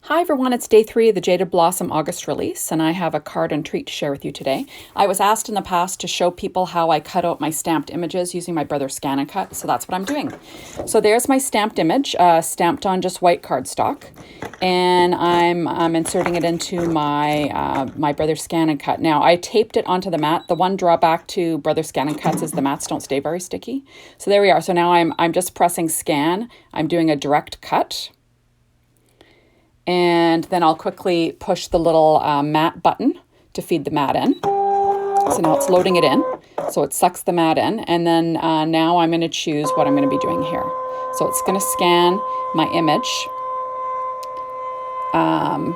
Hi everyone, it's day 3 of the Jaded Blossom August release, and I have a card and treat to share with you today. I was asked in the past to show people how I cut out my stamped images using my brother's Scan and Cut, so that's what I'm doing. So there's my stamped image, stamped on just white cardstock, and I'm inserting it into my brother's Scan and Cut. Now, I taped it onto the mat. The one drawback to brother's Scan and Cuts is the mats don't stay very sticky. So there we are. So now I'm just pressing Scan. I'm doing a direct cut. And then I'll quickly push the little mat button to feed the mat in. So now it's loading it in. So it sucks the mat in. And then now I'm going to choose what I'm going to be doing here. So it's going to scan my image,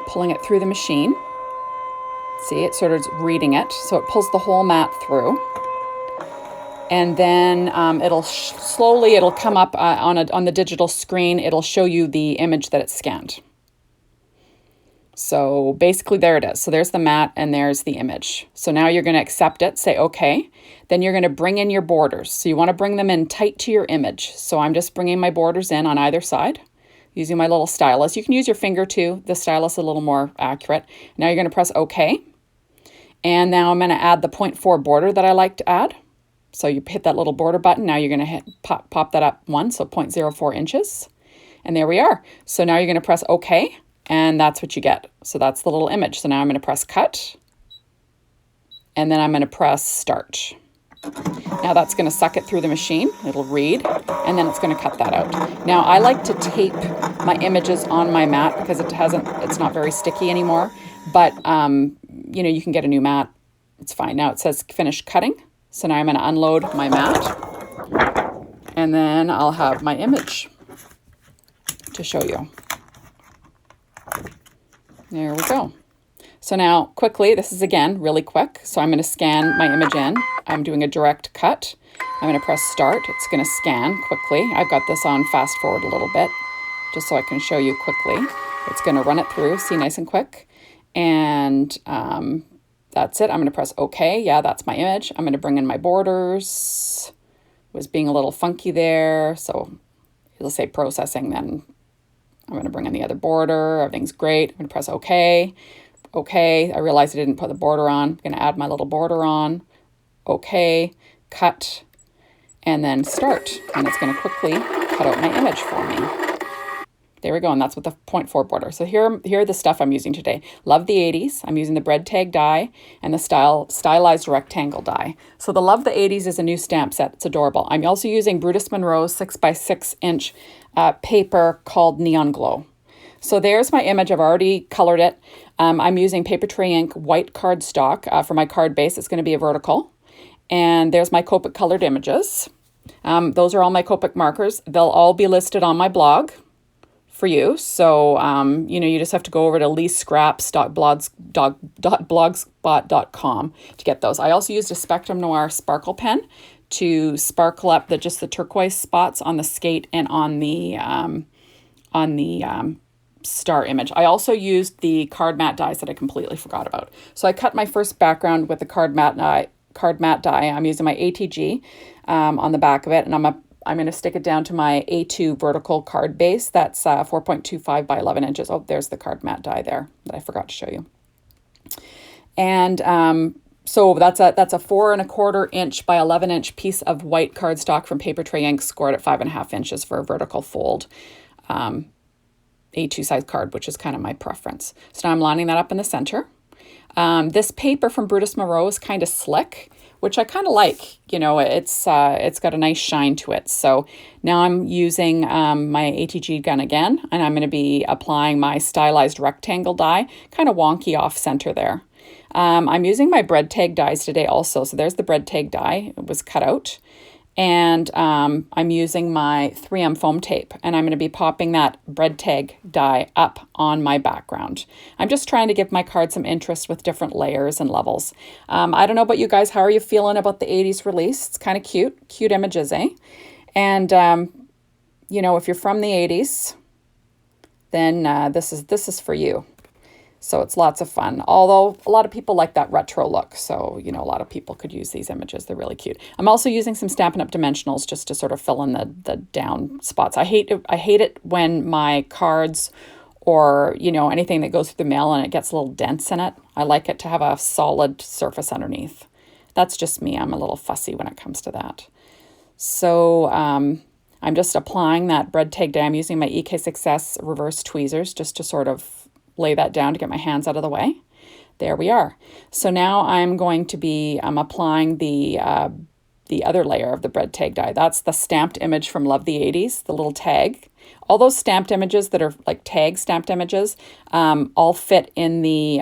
pulling it through the machine. See, it sort of reading it. So it pulls the whole mat through. And then it'll come up on the digital screen. It'll show you the image that it's scanned. So basically there it is. So there's the mat and there's the image. So now you're going to accept it, say okay. Then you're going to bring in your borders. So you want to bring them in tight to your image. So I'm just bringing my borders in on either side using my little stylus. You can use your finger too. The stylus is a little more accurate. Now you're going to press okay. And now I'm going to add the 0.4 border that I like to add. So you hit that little border button. Now you're going to pop that up one, so 0.04 inches. And there we are. So now you're going to press okay. And that's what you get. So that's the little image. So now I'm going to press cut. And then I'm going to press start. Now that's going to suck it through the machine. It'll read. And then it's going to cut that out. Now I like to tape my images on my mat because it's not very sticky anymore. But, you can get a new mat. It's fine. Now it says finish cutting. So now I'm going to unload my mat. And then I'll have my image to show you. There we go. So now quickly, this is again really quick. So I'm going to scan my image in. I'm doing a direct cut. I'm going to press start. It's going to scan quickly. I've got this on fast forward a little bit just so I can show you quickly. It's going to run it through, see, nice and quick. And that's it. I'm going to press OK. Yeah, that's my image. I'm going to bring in my borders. It was being a little funky there. So it'll say processing then. I'm going to bring in the other border. Everything's great. I'm going to press OK. OK. I realized I didn't put the border on. I'm going to add my little border on. OK. Cut. And then start. And it's going to quickly cut out my image for me. There we go. And that's with the 0.4 border. So here are the stuff I'm using today. Love the 80s. I'm using the bread tag die and the stylized rectangle die. So the Love the 80s is a new stamp set. It's adorable. I'm also using Brutus Monroe's 6x6 inch paper called Neon Glow. So there's my image. I've already colored it. I'm using Paper Tray Ink white cardstock for my card base. It's going to be a vertical. And there's my Copic colored images. Those are all my Copic markers. They'll all be listed on my blog for you. So, you just have to go over to leescraps.blogspot.com to get those. I also used a Spectrum Noir sparkle pen to sparkle up just the turquoise spots on the skate and on the star image. I also used the card mat dies that I completely forgot about. So I cut my first background with the card mat die. I'm using my ATG on the back of it, and I'm going to stick it down to my A2 vertical card base. That's 4.25 by 11 inches. Oh, there's the card mat die there that I forgot to show you. And so that's a 4.25 inch by 11 inch piece of white cardstock from Paper Tray Ink, scored at 5.5 inches for a vertical fold A2 size card, which is kind of my preference. So now I'm lining that up in the center. This paper from Brutus Monroe is kind of slick, which I kind of like. It's got a nice shine to it. So now I'm using my ATG gun again, and I'm going to be applying my stylized rectangle die, kind of wonky off center there. I'm using my bread tag dies today also. So there's the bread tag die. It was cut out. And I'm using my 3M foam tape, and I'm going to be popping that bread tag die up on my background. I'm just trying to give my card some interest with different layers and levels. I don't know about you guys. How are you feeling about the 80s release? It's kind of cute images, eh? And, if you're from the 80s, then this is for you. So it's lots of fun. Although a lot of people like that retro look. So, a lot of people could use these images. They're really cute. I'm also using some Stampin' Up! Dimensionals just to sort of fill in the down spots. I hate it when my cards or, you know, anything that goes through the mail and it gets a little dents in it. I like it to have a solid surface underneath. That's just me. I'm a little fussy when it comes to that. So I'm just applying that bread tag down. I'm using my EK Success reverse tweezers just to sort of lay that down to get my hands out of the way. There we are. So now I'm going to be applying the other layer of the bread tag die. That's the stamped image from Love the 80s, the little tag. All those stamped images that are like tag stamped images all fit in the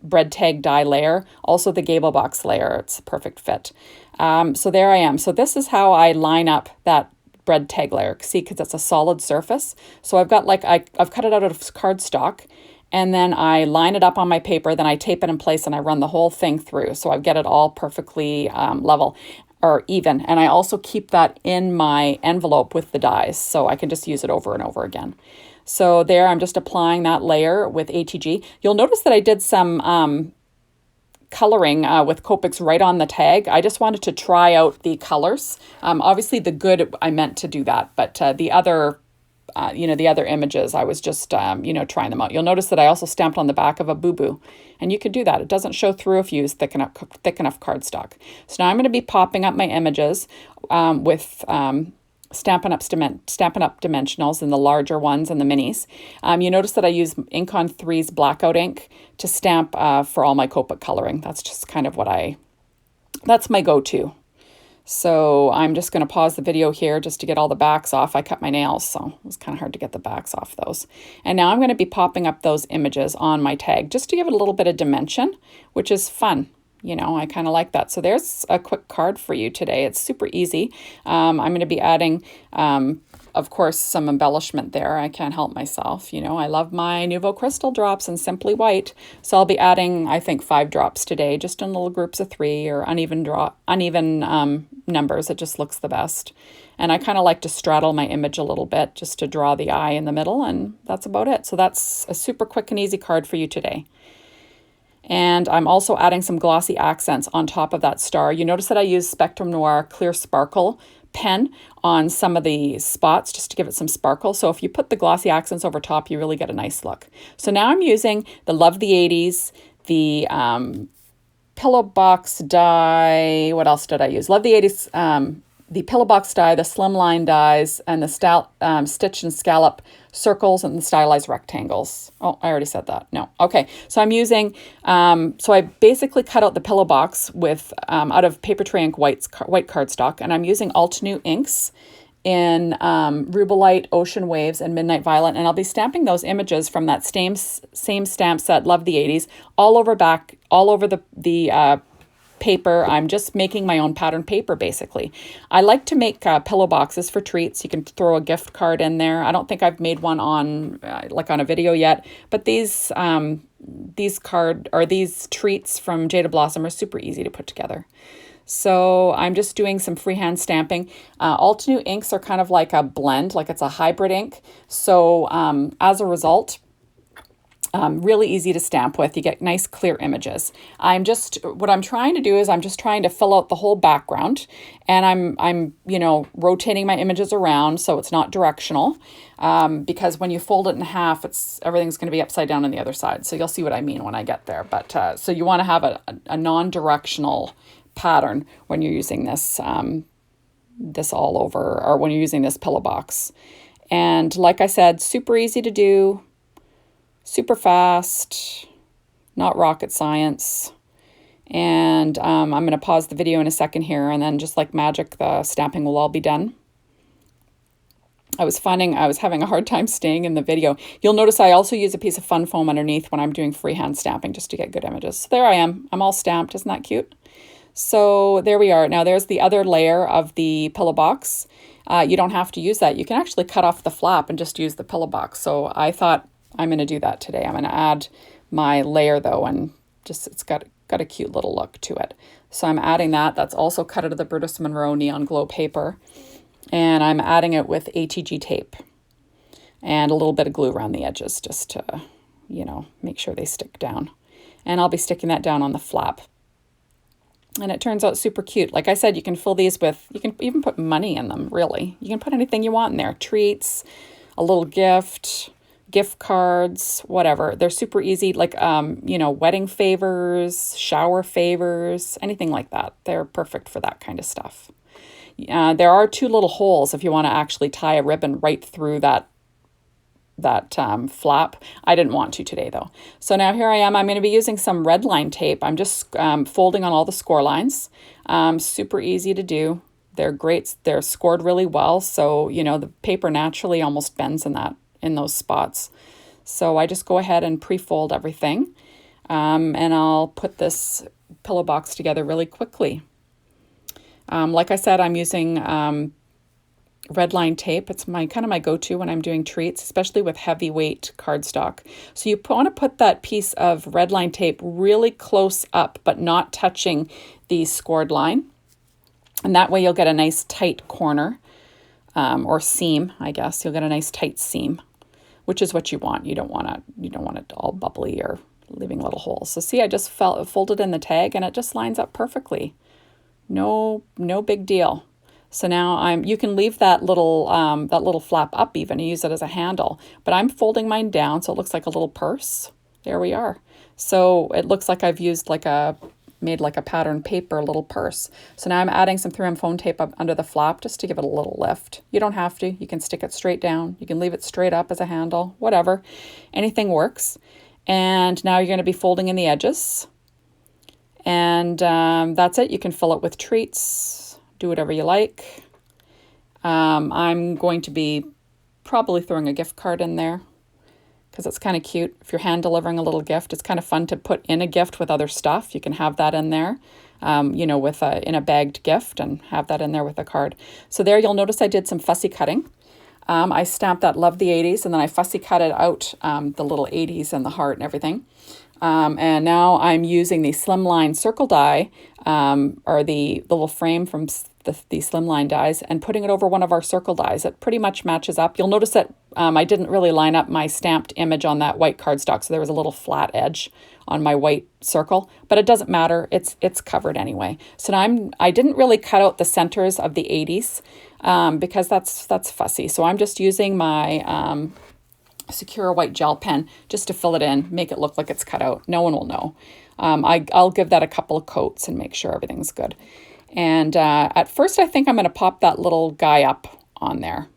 bread tag die layer. Also the gable box layer, it's a perfect fit. So there I am. So this is how I line up that bread tag layer. See, because it's a solid surface. So I've got like, I've cut it out of cardstock, and then I line it up on my paper, then I tape it in place and I run the whole thing through. So I get it all perfectly level or even. And I also keep that in my envelope with the dies, so I can just use it over and over again. So there, I'm just applying that layer with ATG. You'll notice that I did some coloring with Copics right on the tag. I just wanted to try out the colors. Obviously the good, I meant to do that, but the other the other images, I was just, trying them out. You'll notice that I also stamped on the back of a boo-boo, and you could do that. It doesn't show through if you use thick enough cardstock. So now I'm going to be popping up my images with Stampin' Up Dimensionals and the larger ones and the minis. You notice that I use Ink on 3's blackout ink to stamp for all my Copic coloring. That's just kind of that's my go-to. So I'm just going to pause the video here just to get all the backs off. I cut my nails, so it was kind of hard to get the backs off those. And now I'm going to be popping up those images on my tag just to give it a little bit of dimension, which is fun. I kind of like that. So there's a quick card for you today. It's super easy. I'm going to be adding, of course, some embellishment there. I can't help myself. I love my Nuvo Crystal drops and Simply White. So I'll be adding, I think, 5 drops today, just in little groups of 3 or uneven numbers. It just looks the best. And I kind of like to straddle my image a little bit just to draw the eye in the middle, and that's about it. So that's a super quick and easy card for you today. And I'm also adding some glossy accents on top of that star. You notice that I use Spectrum Noir Clear Sparkle pen on some of the spots just to give it some sparkle. So if you put the glossy accents over top, you really get a nice look. So now I'm using the Love the 80s, the Pillow Box die. What else did I use? Love the 80s, the Pillow Box die, the Slimline dies, and the Stitch and Scallop circles and the stylized rectangles. Oh, I already said that. No. Okay. So I'm using, so I basically cut out the Pillow Box with, out of Paper Tray Ink white cardstock, and I'm using Altenew inks in Rubelite, Ocean Waves, and Midnight Violet, and I'll be stamping those images from that same stamp set, Love the 80s, all over the paper. I'm just making my own pattern paper, basically. I like to make pillow boxes for treats. You can throw a gift card in there. I don't think I've made one on on a video yet, but these treats from Jaded Blossom are super easy to put together. So I'm just doing some freehand stamping. Altenew inks are kind of like a blend, like it's a hybrid ink. So as a result, really easy to stamp with. You get nice clear images. What I'm trying to do is I'm just trying to fill out the whole background, and I'm rotating my images around so it's not directional, because when you fold it in half, everything's going to be upside down on the other side. So you'll see what I mean when I get there. But so you want to have a non-directional pattern when you're using this all over, or when you're using this pillow box. And like I said, super easy to do. Super fast, not rocket science. And I'm going to pause the video in a second here, and then just like magic, the stamping will all be done. I was having a hard time staying in the video. You'll notice I also use a piece of fun foam underneath when I'm doing freehand stamping just to get good images. So there I am. I'm all stamped. Isn't that cute? So there we are. Now there's the other layer of the pillow box. You don't have to use that. You can actually cut off the flap and just use the pillow box. So I thought, I'm going to do that today. I'm going to add my layer though, and just it's got a cute little look to it. So I'm adding that. That's also cut out of the Brutus Monroe Neon Glow paper. And I'm adding it with ATG tape and a little bit of glue around the edges just to, make sure they stick down. And I'll be sticking that down on the flap. And it turns out super cute. Like I said, you can fill these with, you can even put money in them, really. You can put anything you want in there. Treats, a little gift, gift cards, whatever. They're super easy, like, you know, wedding favors, shower favors, anything like that. They're perfect for that kind of stuff. There are 2 little holes if you want to actually tie a ribbon right through that flap. I didn't want to today though. So now here I am. I'm going to be using some red line tape. I'm just folding on all the score lines. Super easy to do. They're great. They're scored really well. So, you know, the paper naturally almost bends in those spots. So I just go ahead and pre-fold everything. And I'll put this pillow box together really quickly. Like I said, I'm using red line tape. It's my kind of my go-to when I'm doing treats, especially with heavyweight cardstock. So you want to put that piece of red line tape really close up, but not touching the scored line. And that way you'll get a nice tight corner, or seam, I guess. You'll get a nice tight seam, which is what you want. You don't want it all bubbly or leaving little holes. So see, I just folded in the tag and it just lines up perfectly. No big deal. So now you can leave that little flap up even and use it as a handle, but I'm folding mine down so it looks like a little purse. There we are. So it looks like I've used made like a pattern paper little purse. So now I'm adding some 3M foam tape up under the flap just to give it a little lift. You don't have to. You can stick it straight down. You can leave it straight up as a handle, whatever. Anything works. And now you're going to be folding in the edges. And that's it. You can fill it with treats. Do whatever you like. I'm going to be probably throwing a gift card in there because it's kind of cute. If you're hand delivering a little gift, it's kind of fun to put in a gift with other stuff. You can have that in there, you know, in a bagged gift and have that in there with a card. So there you'll notice I did some fussy cutting. I stamped that Love the 80s and then I fussy cut it out, the little 80s and the heart and everything. And now I'm using the Slimline circle die, or the little frame from the Slimline dies, and putting it over one of our circle dies. It pretty much matches up. You'll notice that I didn't really line up my stamped image on that white cardstock, so there was a little flat edge on my white circle, but it doesn't matter. It's covered anyway. So now I didn't really cut out the centers of the 80s because that's fussy. So I'm just using my Secure white gel pen just to fill it in, make it look like it's cut out. No one will know. I'll give that a couple of coats and make sure everything's good. And at first I think I'm going to pop that little guy up on there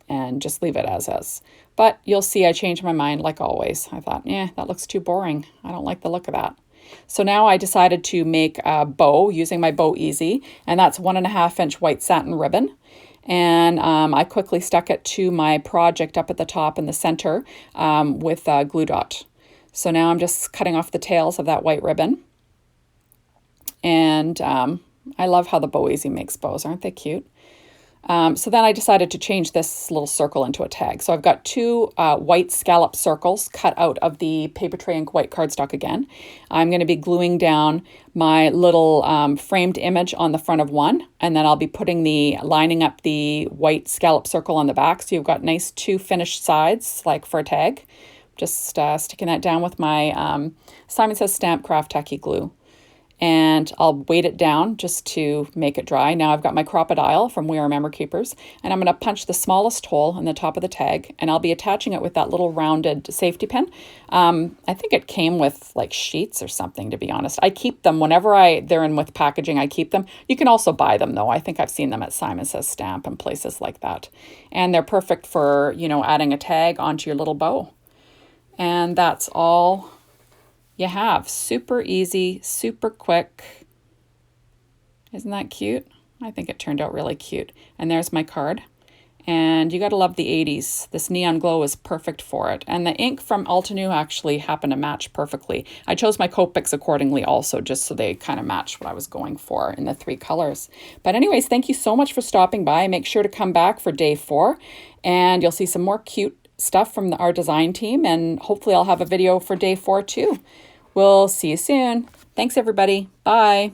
and just leave it as is. But you'll see I changed my mind like always. I thought, that looks too boring. I don't like the look of that. So now I decided to make a bow using my Bow Easy, and that's 1.5 inch white satin ribbon. And I quickly stuck it to my project up at the top in the center with a glue dot. So now I'm just cutting off the tails of that white ribbon. And I love how the Bow Easy makes bows. Aren't they cute? So then I decided to change this little circle into a tag. So I've got 2 white scallop circles cut out of the Paper Tray Ink white cardstock again. I'm going to be gluing down my little framed image on the front of one, and then I'll be lining up the white scallop circle on the back. So you've got nice 2 finished sides, like for a tag. Just sticking that down with my Simon Says Stamp Craft Tacky glue. And I'll weight it down just to make it dry. Now I've got my Crocodile from We Are Memory Keepers, and I'm going to punch the smallest hole in the top of the tag, and I'll be attaching it with that little rounded safety pin. I think it came with like sheets or something, to be honest. I keep them whenever they're in with packaging. I keep them. You can also buy them though. I think I've seen them at Simon Says Stamp and places like that. And they're perfect for, adding a tag onto your little bow. And that's all you have. Super easy, super quick. Isn't that cute? I think it turned out really cute. And there's my card. And you got to love the 80s. This neon glow is perfect for it. And the ink from Altenew actually happened to match perfectly. I chose my Copics accordingly also, just so they kind of match what I was going for in the 3 colors. But anyways, thank you so much for stopping by. Make sure to come back for day 4. And you'll see some more cute stuff from our design team. And hopefully I'll have a video for day 4 too. We'll see you soon. Thanks, everybody. Bye.